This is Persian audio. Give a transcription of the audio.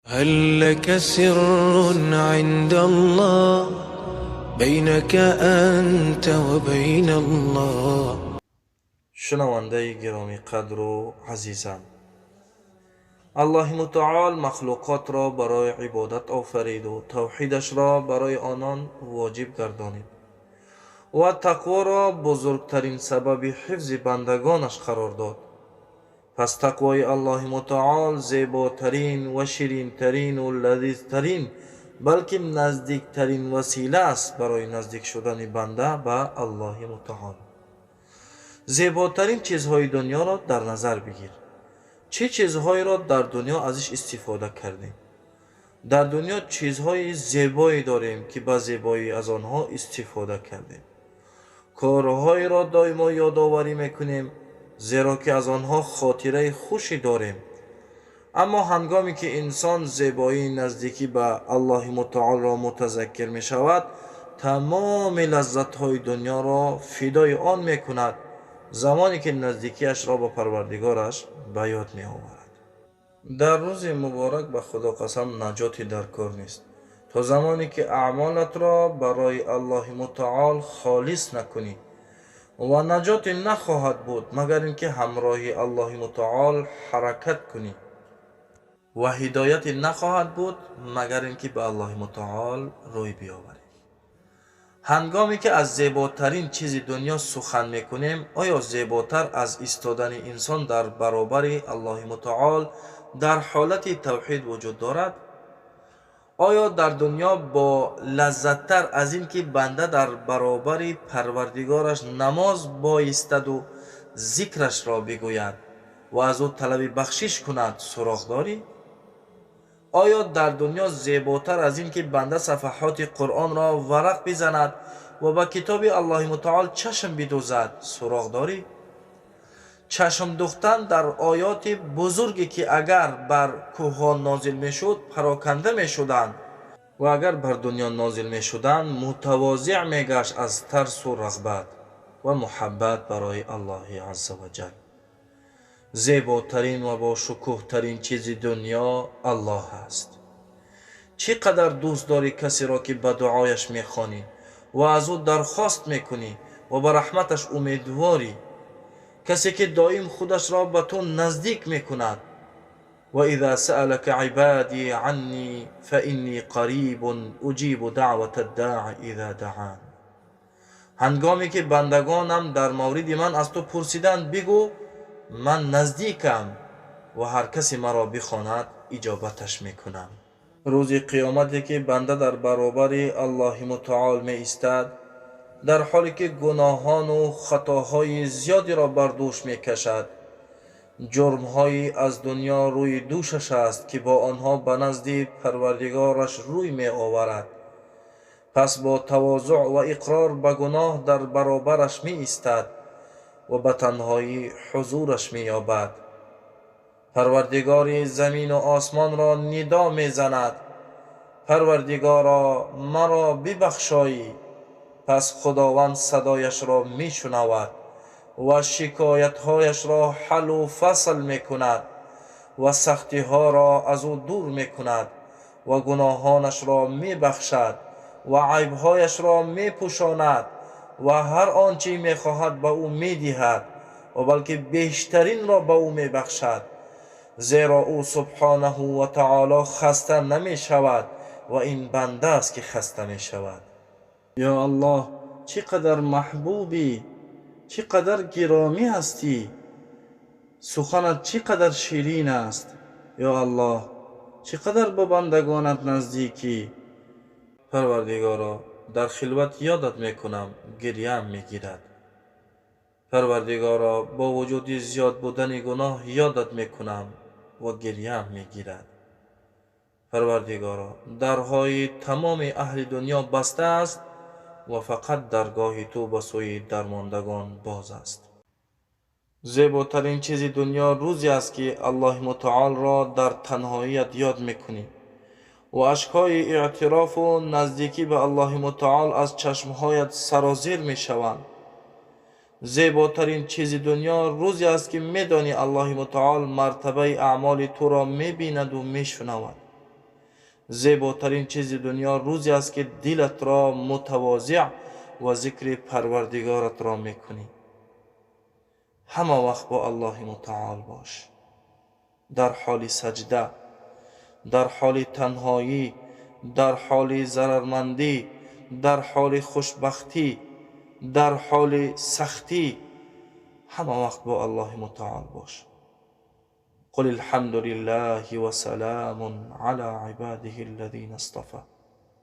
هل لك سر عند الله بينك أنت وبين الله؟ شنونده گرامی قدر و عزیزم، الله متعال مخلوقات را برای عبادت آفرید و توحیدش را برای آنان واجب گردانید و تقوا را بزرگترین سبب حفظ بندگانش قرار داد. پس تقوای الله متعال زیباترین و شیرینترین و لذیذترین بلکه نزدیکترین وسیله است برای نزدیک شدن بنده به الله متعال. زیباترین چیزهای دنیا را در نظر بگیر. چه چیزهایی را در دنیا ازش استفاده کردیم؟ در دنیا چیزهای زیبایی داریم که به زیبایی از آنها استفاده کردیم. کارهایی را دائما یادآوری میکنیم زیرا که از آنها خاطره خوشی داریم. اما هنگامی که انسان زیبایی نزدیکی به الله متعال را متذکر می شود، تمام لذت‌های دنیا را فدای آن می کند زمانی که نزدیکیش را با پروردگارش به یاد می آورد. در روز مبارک به خدا قسم نجاتی در کار نیست تا زمانی که اعمالت را برای الله متعال خالص نکنی و نجاتی نخواهد بود مگر اینکه همراهی الله متعال حرکت کنی و هدایتی نخواهد بود مگر اینکه به الله متعال روی بیاوری. هنگامی که از زیباترین چیز دنیا سخن میکنیم، آیا زیباتر از ایستادن انسان در برابر الله متعال در حالت توحید وجود دارد؟ آیا در دنیا با لذتتر از این که بنده در برابر پروردگارش نماز بایستد و ذکرش را بگوید و از او طلب بخشش کند سراغ داری؟ آیا در دنیا زیباتر از این که بنده صفحات قرآن را ورق بزند و با کتاب الله متعال چشم بدوزد سراغ داری؟ چشم دوختن در آیات بزرگی که اگر بر کوهان نازل می شد پراکنده می شدند و اگر بر دنیا نازل می شدند متواضع می گشت از ترس و رغبت و محبت برای الله عز و جل. زیباترین و با شکوه ترین چیز دنیا الله است. چقدر دوست داری کسی را که به دعایش می خوانی و از او درخواست می کنی و به رحمتش امیدواری. کسی که دائم خودش را به تو نزدیک می کند. و اذا سألك عبادی عنی فإنی قریب اجیب دعوت الداع اذا دعان. هنگامی که بندگانم در مورد من از تو پرسیدند بگو من نزدیکم و هر کسی مرا بخواند اجابتش میکنم. روز قیامتی که بنده در برابر الله متعال می ایستد در حالی که گناهان و خطاهای زیادی را بر دوش می کشد، جرمهایی از دنیا روی دوشش است که با آنها به نزد پروردگارش روی می آورد. پس با تواضع و اقرار به گناه در برابرش می ایستد و به تنهایی حضورش می یابد. پروردگار زمین و آسمان را ندا می زند پروردگارا مرا ببخشایی. پس خداوند صدایش را می شنود و شکایتهایش را حل و فصل می کند و سختی ها را از او دور می کند و گناهانش را می بخشد و عیبهایش را می پوشاند و هر آنچه می خواهد به او می دهد و بلکه بیشترین را به او می بخشد، زیرا او سبحانه و تعالی خسته نمی شود و این بنده است که خسته می شود. یا الله، چقدر محبوبی، چقدر گرامی هستی، سخنت چقدر شیرین است. یا الله، چقدر با بندگانت نزدیکی. پروردگارا در خلوت یادت میکنم گریم میگیرد. پروردگارا با وجود زیاد بودن گناه یادت میکنم و گریم میگیرد. پروردگارا درهای تمام اهل دنیا بسته است و فقط درگاه تو به سوی درماندگان باز است. زیباترین چیز دنیا روزی است که الله متعال را در تنهاییت یاد میکنی و اشکهای اعتراف و نزدیکی به الله متعال از چشمهایت سرازیر می شوند. زیباترین چیز دنیا روزی است که میدانی الله متعال مرتبه اعمال تو را می بیند و می شنود. زیباترین چیز دنیا روزی است که دلت را متواضع و ذکر پروردگارت را میکنی. همه وقت با الله متعال باش، در حال سجده، در حال تنهایی، در حال ضررمندی، در حال خوشبختی، در حال سختی، همه وقت با الله متعال باش. قل الحمد لله و سلام علی عباده الذین اصطفى.